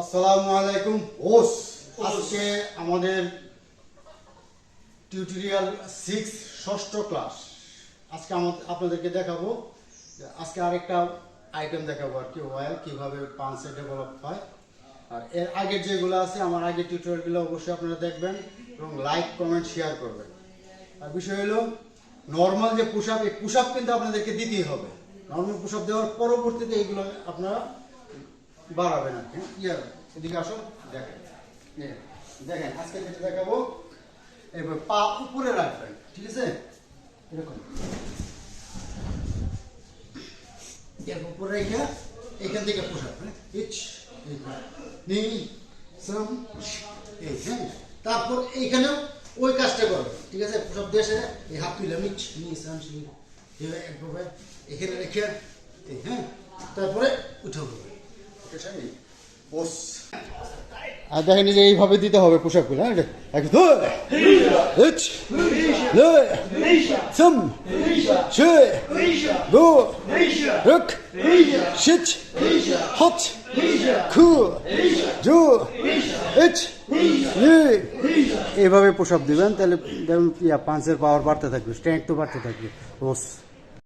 আসসালামু আলাইকুম বস। আজকে আমাদের টিউটোরিয়াল 6 ষষ্ঠ ক্লাস। আজকে আপনাদেরকে দেখাবো আজকে আরেকটা আইটেম দেখাবো আর কি, ওয়াইল কিভাবে পাঞ্চে ডেভেলপ হয়। আর এর আগের যেগুলো আছে আমার আগের টিউটোরিয়ালগুলো অবশ্যই আপনারা দেখবেন এবং লাইক কমেন্ট শেয়ার করবেন। আর বিষয় হলো নর্মাল যে পুশ আপ, এই পুশ আপ কিন্তু আপনাদেরকে দিতেই হবে। নর্মাল পুশ আপ দেওয়ার পরবর্তীতে এইগুলো আপনারা বাড়াবেন আর কি। এদিকে আসো, দেখেন দেখেন আজকে যেটা দেখাবো, এবার পা উপরে রাখবেন, ঠিক আছে? এরকম উপরে রেখে এখান থেকে পুশ আপ, হ্যাঁ। তারপর এইখানেও ওই কাজটা করবেন, ঠিক আছে? পুশ আপ দিয়ে এই হাত তুলে একভাবে এখানে রেখে হ্যাঁ, তারপরে উঠে পড়বেন। আর দেখেন যে এইভাবে দিতে হবে পোশাকগুলো, হ্যাঁ। এইভাবে পোশাক দিবেন, তাহলে দেখুন পাঞ্চের পাওয়ার বাড়তে থাকবে, স্ট্রেংথ তো বাড়তে থাকবে।